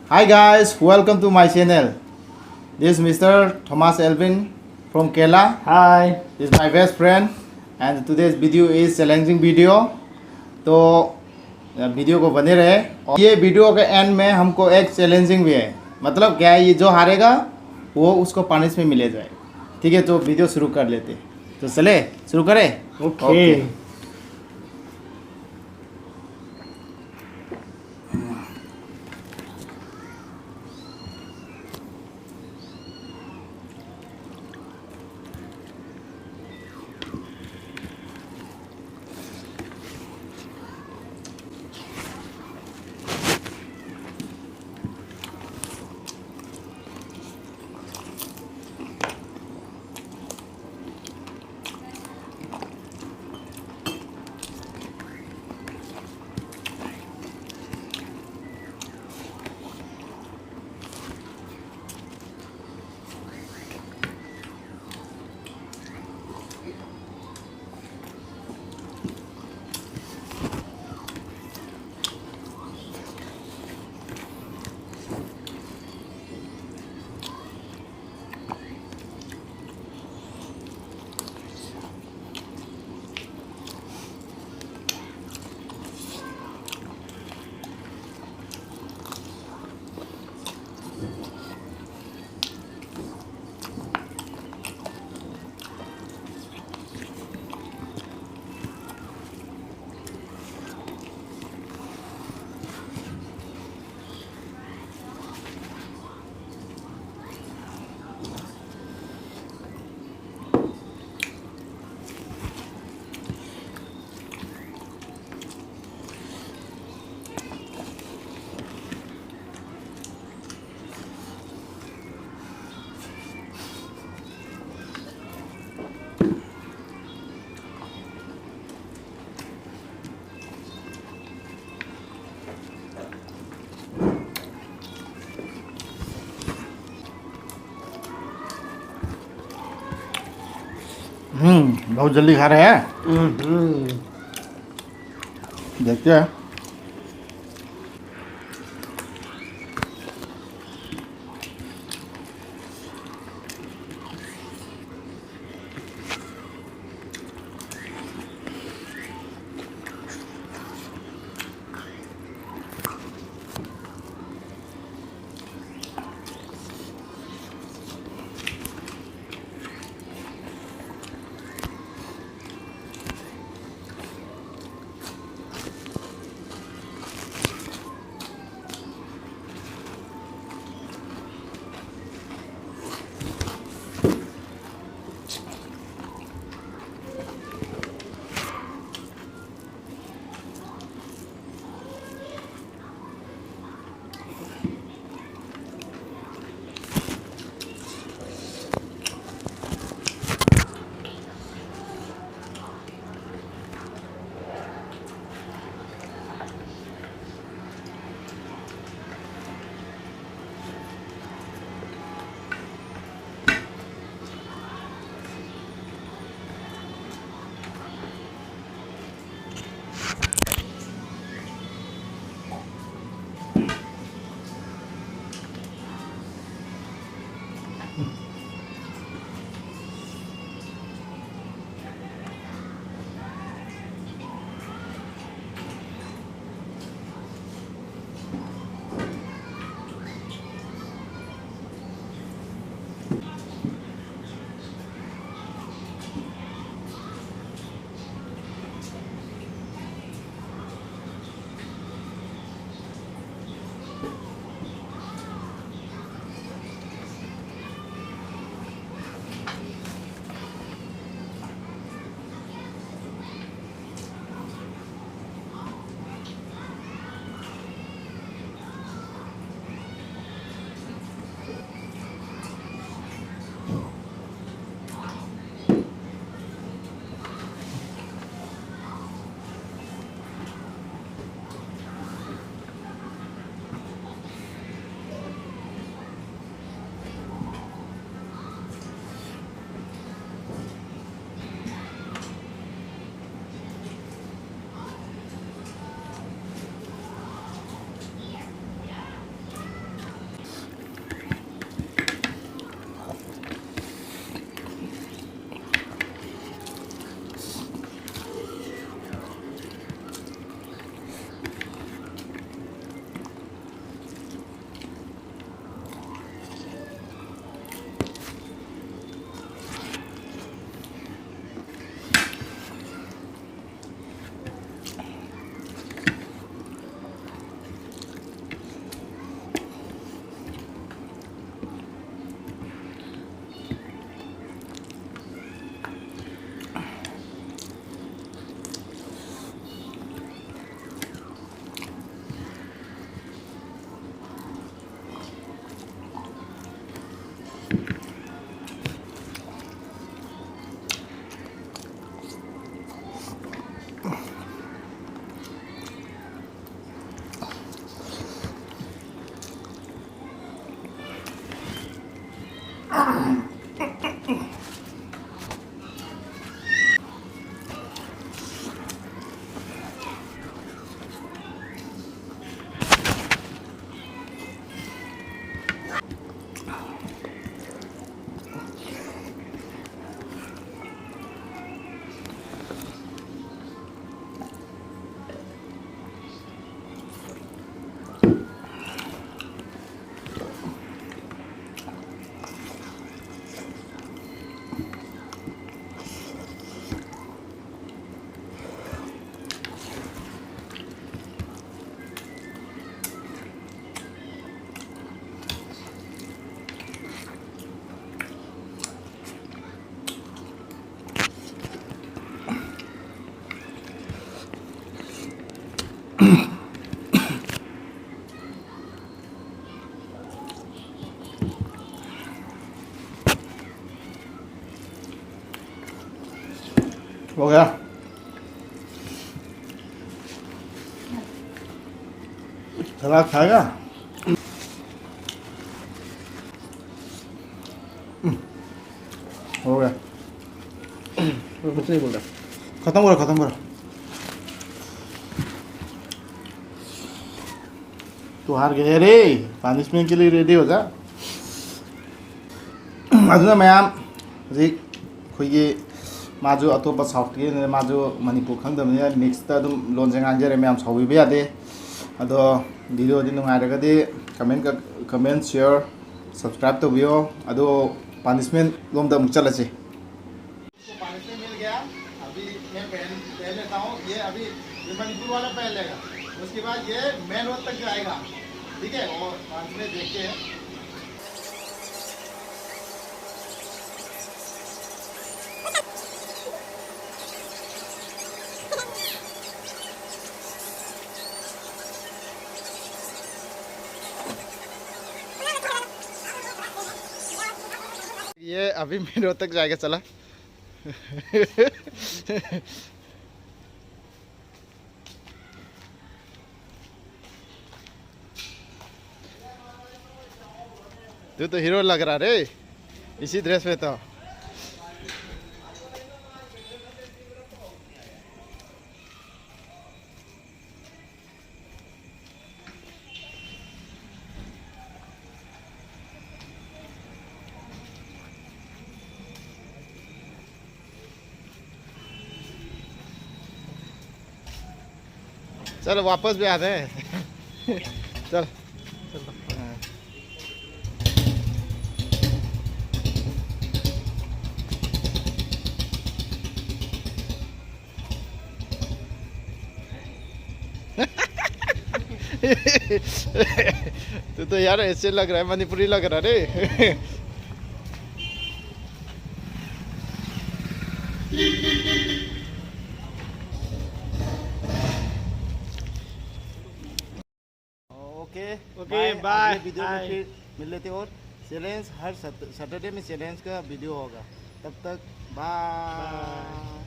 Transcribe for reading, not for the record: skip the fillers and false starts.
Hi guys, welcome to my channel. This is Mr. Thomas Elvin from Kerala. Hi. This is my best friend and today's video is challenging video. तो video को बने रहे और ये video के and में हमको एक चैलेंजिंग भी है। मतलब क्या है, ये जो हारेगा वो उसको पनिशमेंट मिले जाए। ठीक है, तो वीडियो शुरू कर लेते हैं। तो चले शुरू करें। ओके। बहुत जल्दी खा रहे हैं। देखते हैं। हो गया। सलाद खाएगा? हो गया। कुछ नहीं बोल रहा। खत्म करो, खत्म करो। तू हार गए रे, पनिशमेंट के लिए रेडी हो जा। अदुना मैम हजिक अखोइगी माजु अतोप साउथकी माजु मणिपुर खंगदबने मिक्स ता दुम लोनजे nganjare मैम साउबी यादे। अदो वीडियो दि नुंगाइरगदि कमेंट शेयर सब्सक्राइब तौबियो। अदो पनिशमेंट लोम दा मुक चलसे। पनिशमेंट मिल गया। अभी मैं पहन लेता हूँ। ये अभी ये मणिपुर वाला पहन लेगा, उसके बाद ये मेन रोड तक जाएगा, ठीक है? और पनिशमेंट देखते हैं। ये अभी मेन रोड तक जाएगा, चला। तू तो हीरो लग रहा रे इसी ड्रेस में तो। चल वापस भी आते हैं। चल तू तो यार ऐसे लग रहा है, मणिपुरी लग रहा रे। Okay bye. वीडियो में फिर मिल लेते और चैलेंज हर सैटरडे में चैलेंज का वीडियो होगा। तब तक बाय।